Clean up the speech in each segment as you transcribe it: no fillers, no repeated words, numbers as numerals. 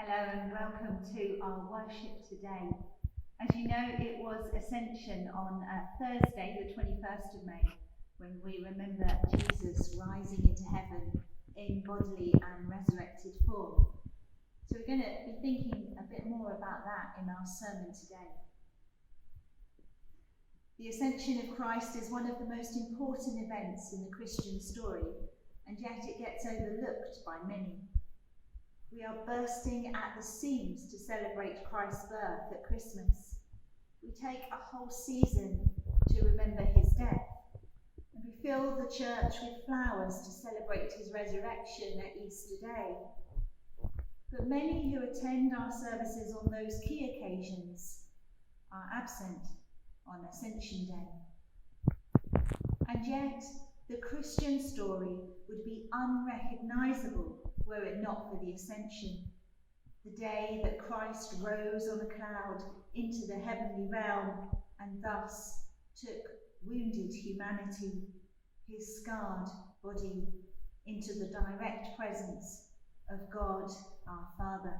Hello and welcome to our worship today. As you know, it was Ascension on Thursday, the 21st of May, when we remember Jesus rising into heaven in bodily and resurrected form. So we're going to be thinking a bit more about that in our sermon today. The Ascension of Christ is one of the most important events in the Christian story, and yet it gets overlooked by many. We are bursting at the seams to celebrate Christ's birth at Christmas. We take a whole season to remember his death, and we fill the church with flowers to celebrate his resurrection at Easter Day. But many who attend our services on those key occasions are absent on Ascension Day. And yet, the Christian story would be unrecognisable were it not for the Ascension, the day that Christ rose on a cloud into the heavenly realm and thus took wounded humanity, his scarred body, into the direct presence of God our Father.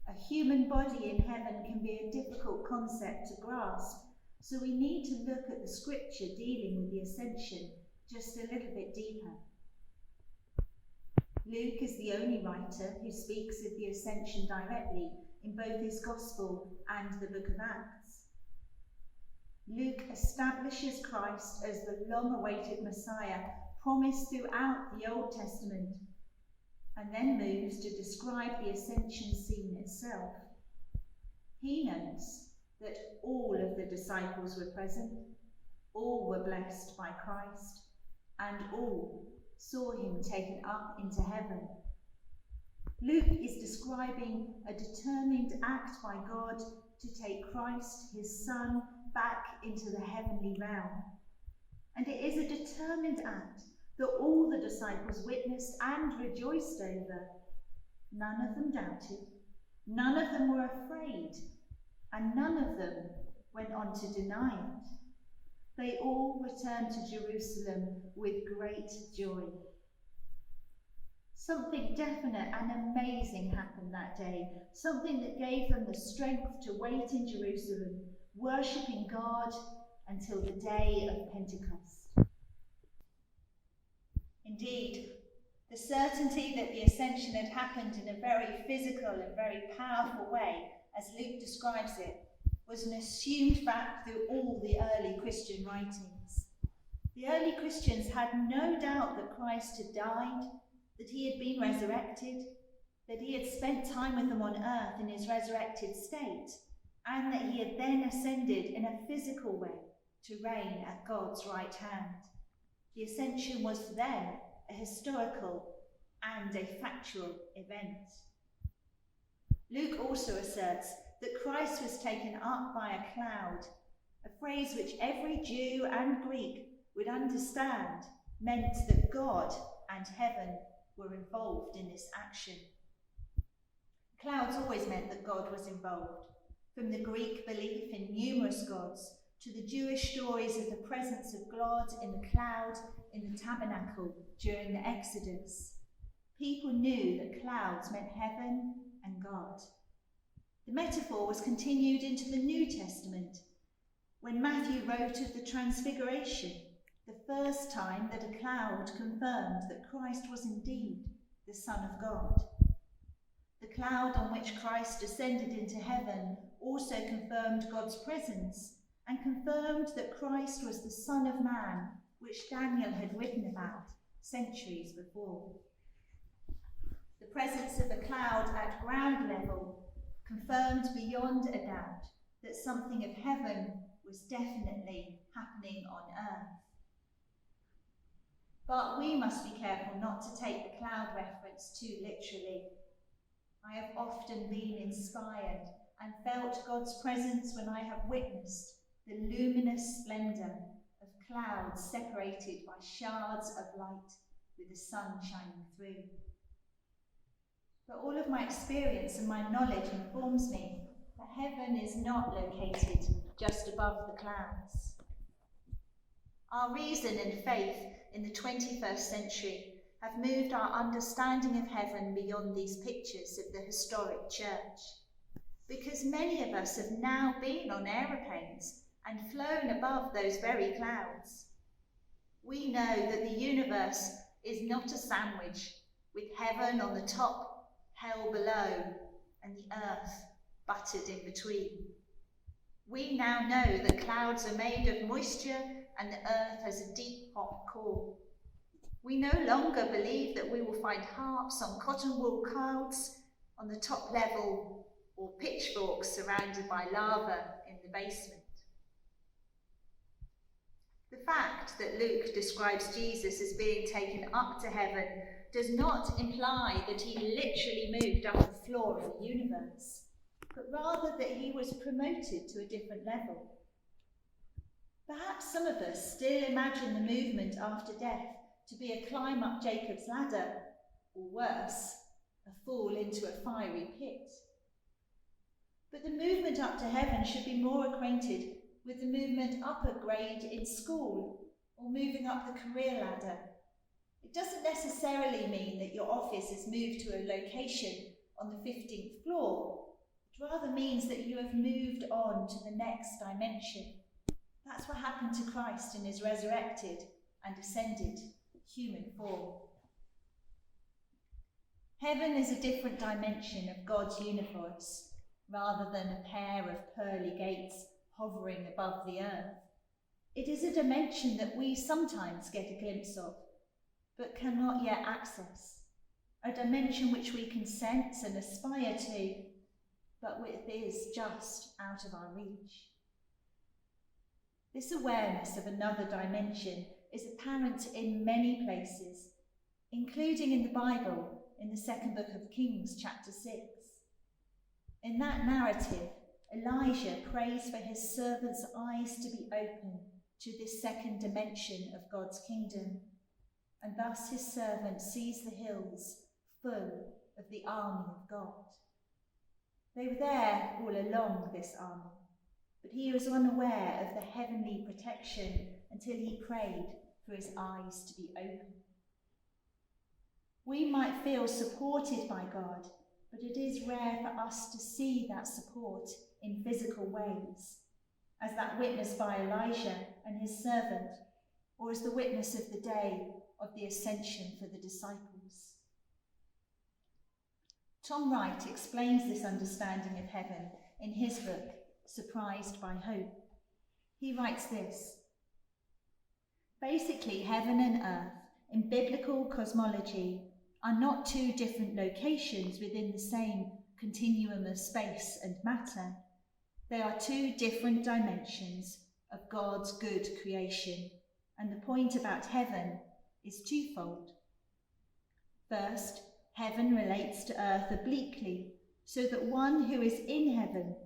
A human body in heaven can be a difficult concept to grasp, so we need to look at the scripture dealing with the Ascension just a little bit deeper. Luke is the only writer who speaks of the Ascension directly in both his Gospel and the book of Acts. Luke establishes Christ as the long-awaited Messiah promised throughout the Old Testament, and then moves to describe the Ascension scene itself. He knows that all of the disciples were present, all were blessed by Christ, and all saw him taken up into heaven. Luke is describing a determined act by God to take Christ, his Son, back into the heavenly realm. And it is a determined act that all the disciples witnessed and rejoiced over. None of them doubted, none of them were afraid, and none of them went on to deny it. They all returned to Jerusalem with great joy. Something definite and amazing happened that day, something that gave them the strength to wait in Jerusalem, worshipping God until the day of Pentecost. Indeed, the certainty that the Ascension had happened in a very physical and very powerful way, as Luke describes it, was an assumed fact through all the early Christian writings. The early Christians had no doubt that Christ had died, that he had been resurrected, that he had spent time with them on earth in his resurrected state, and that he had then ascended in a physical way to reign at God's right hand. The Ascension was for them a historical and a factual event. Luke also asserts that Christ was taken up by a cloud, a phrase which every Jew and Greek would understand meant that God and heaven were involved in this action. Clouds always meant that God was involved, from the Greek belief in numerous gods to the Jewish stories of the presence of God in the cloud in the tabernacle during the Exodus. People knew that clouds meant heaven and God. The metaphor was continued into the New Testament when Matthew wrote of the Transfiguration, the first time that a cloud confirmed that Christ was indeed the Son of God. The cloud on which Christ ascended into heaven also confirmed God's presence and confirmed that Christ was the Son of Man, which Daniel had written about centuries before. The presence of the cloud at ground level confirmed beyond a doubt that something of heaven was definitely happening on earth. But we must be careful not to take the cloud reference too literally. I have often been inspired and felt God's presence when I have witnessed the luminous splendour of clouds separated by shards of light with the sun shining through. But all of my experience and my knowledge informs me that heaven is not located just above the clouds. Our reason and faith in the 21st century have moved our understanding of heaven beyond these pictures of the historic church. Because many of us have now been on aeroplanes and flown above those very clouds. We know that the universe is not a sandwich with heaven on the top, hell below, and the earth buttered in between. We now know that clouds are made of moisture and the earth has a deep hot core. We no longer believe that we will find harps on cotton wool clouds on the top level or pitchforks surrounded by lava in the basement. The fact that Luke describes Jesus as being taken up to heaven does not imply that he literally moved up the floor of the universe, but rather that he was promoted to a different level. Perhaps some of us still imagine the movement after death to be a climb up Jacob's ladder, or worse, a fall into a fiery pit. But the movement up to heaven should be more acquainted with the movement up a grade in school, or moving up the career ladder. It doesn't necessarily mean that your office is moved to a location on the 15th floor. It rather means that you have moved on to the next dimension. That's what happened to Christ in his resurrected and ascended human form. Heaven is a different dimension of God's universe, rather than a pair of pearly gates hovering above the earth. It is a dimension that we sometimes get a glimpse of, but cannot yet access. A dimension which we can sense and aspire to, but which is just out of our reach. This awareness of another dimension is apparent in many places, including in the Bible, in the second book of Kings, chapter 6. In that narrative, Elijah prays for his servant's eyes to be open to this second dimension of God's kingdom, and thus his servant sees the hills full of the army of God. They were there all along, this army, but he was unaware of the heavenly protection until he prayed for his eyes to be open. We might feel supported by God, but it is rare for us to see that support in physical ways, as that witnessed by Elijah and his servant, or as the witness of the day of the Ascension for the disciples. Tom Wright explains this understanding of heaven in his book, Surprised by Hope. He writes this: basically, heaven and earth in biblical cosmology are not two different locations within the same continuum of space and matter. They are two different dimensions of God's good creation, and the point about heaven is twofold. First, heaven relates to earth obliquely, so that one who is in heaven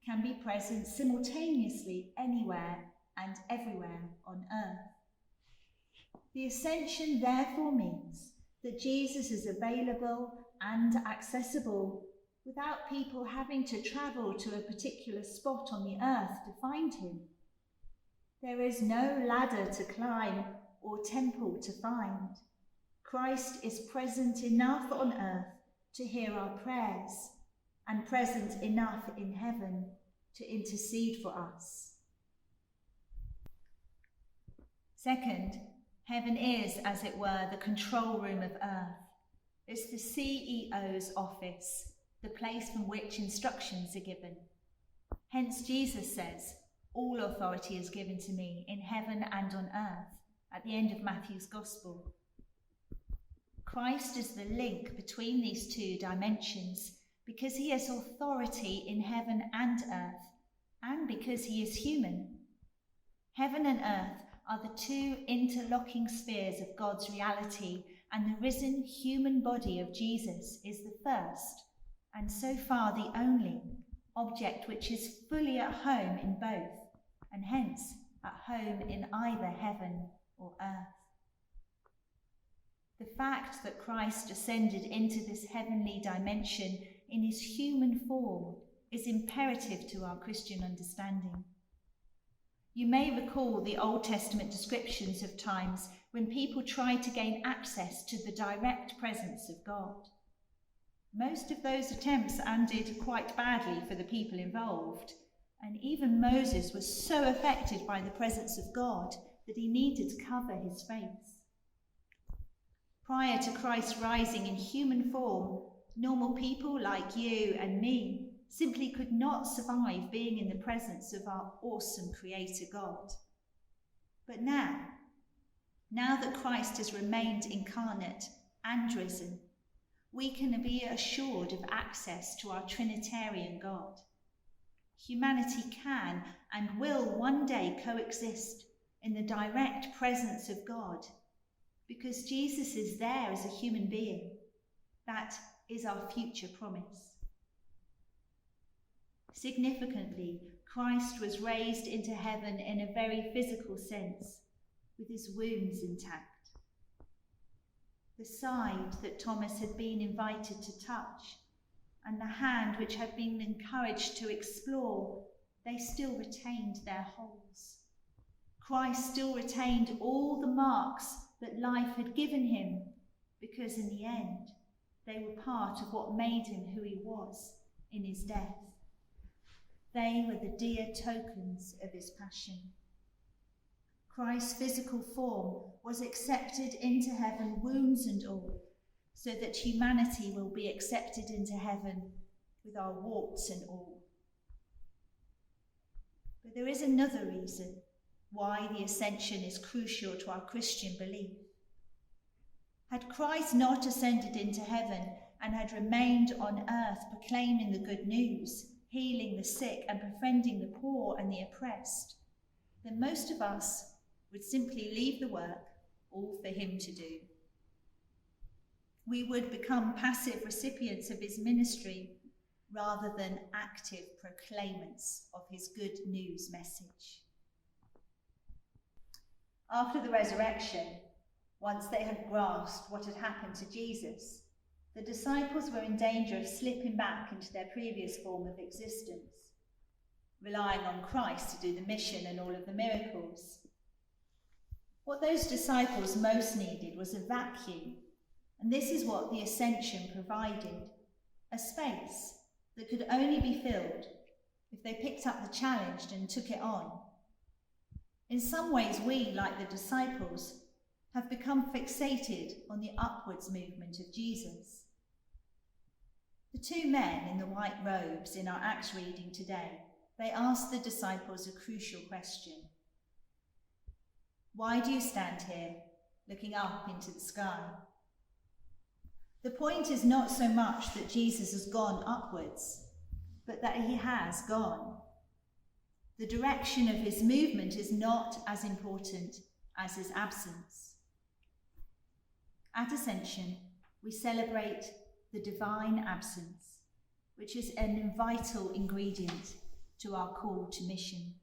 can be present simultaneously anywhere and everywhere on earth. The Ascension therefore means that Jesus is available and accessible without people having to travel to a particular spot on the earth to find him. There is no ladder to climb or temple to find. Christ is present enough on earth to hear our prayers, and present enough in heaven to intercede for us. Second, heaven is, as it were, the control room of earth. It's the CEO's office, the place from which instructions are given. Hence Jesus says, "All authority is given to me in heaven and on earth," at the end of Matthew's Gospel. Christ is the link between these two dimensions because he has authority in heaven and earth, and because he is human. Heaven and earth are the two interlocking spheres of God's reality, and the risen human body of Jesus is the first, and so far the only, object which is fully at home in both, and hence at home in either heaven or earth. The fact that Christ ascended into this heavenly dimension in his human form is imperative to our Christian understanding. You may recall the Old Testament descriptions of times when people tried to gain access to the direct presence of God. Most of those attempts ended quite badly for the people involved, and even Moses was so affected by the presence of God that he needed to cover his face. Prior to Christ rising in human form, normal people like you and me simply could not survive being in the presence of our awesome Creator God. But now that Christ has remained incarnate and risen, we can be assured of access to our Trinitarian God. Humanity can and will one day coexist in the direct presence of God, because Jesus is there as a human being. That is our future promise. Significantly, Christ was raised into heaven in a very physical sense, with his wounds intact. The side that Thomas had been invited to touch, and the hand which had been encouraged to explore, they still retained their holes. Christ still retained all the marks that life had given him, because in the end, they were part of what made him who he was in his death. They were the dear tokens of his passion. Christ's physical form was accepted into heaven, wounds and all, so that humanity will be accepted into heaven with our warts and all. But there is another reason why the Ascension is crucial to our Christian belief. Had Christ not ascended into heaven and had remained on earth proclaiming the good news, healing the sick and befriending the poor and the oppressed, then most of us would simply leave the work all for him to do. We would become passive recipients of his ministry rather than active proclaimants of his good news message. After the resurrection, once they had grasped what had happened to Jesus, the disciples were in danger of slipping back into their previous form of existence, relying on Christ to do the mission and all of the miracles. What those disciples most needed was a vacuum, and this is what the Ascension provided, a space that could only be filled if they picked up the challenge and took it on. In some ways, we, like the disciples, have become fixated on the upwards movement of Jesus. The two men in the white robes in our Acts reading today, they asked the disciples a crucial question. Why do you stand here, looking up into the sky? The point is not so much that Jesus has gone upwards, but that he has gone. The direction of his movement is not as important as his absence. At Ascension, we celebrate the divine absence, which is a vital ingredient to our call to mission.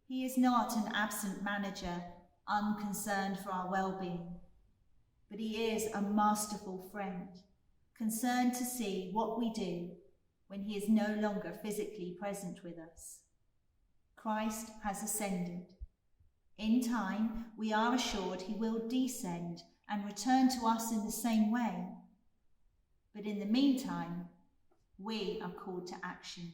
He is not an absent manager, unconcerned for our well-being, but he is a masterful friend, concerned to see what we do when he is no longer physically present with us. Christ has ascended. In time, we are assured he will descend and return to us in the same way. But in the meantime, we are called to action.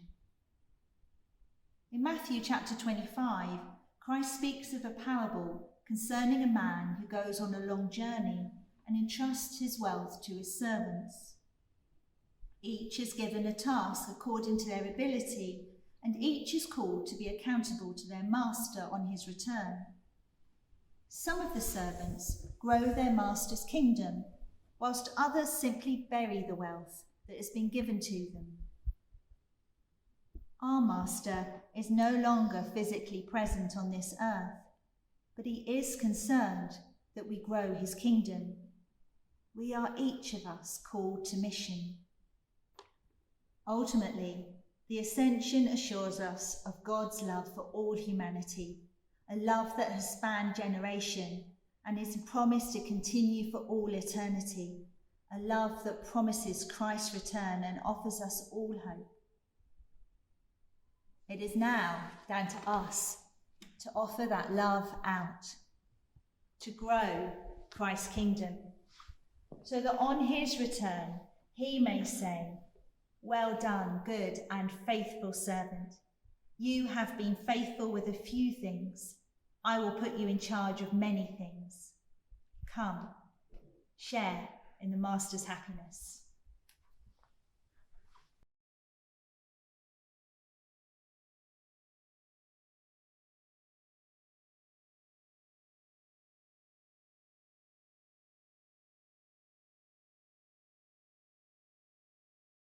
In Matthew chapter 25, Christ speaks of a parable concerning a man who goes on a long journey and entrusts his wealth to his servants. Each is given a task according to their ability, and each is called to be accountable to their master on his return. Some of the servants grow their master's kingdom, whilst others simply bury the wealth that has been given to them. Our master is no longer physically present on this earth, but he is concerned that we grow his kingdom. We are each of us called to mission. Ultimately, the Ascension assures us of God's love for all humanity, a love that has spanned generation and is promised to continue for all eternity, a love that promises Christ's return and offers us all hope. It is now down to us to offer that love out. to grow Christ's kingdom, so that on his return he may say, "Well done, good and faithful servant. You have been faithful with a few things. I will put you in charge of many things. Come, share in the Master's happiness."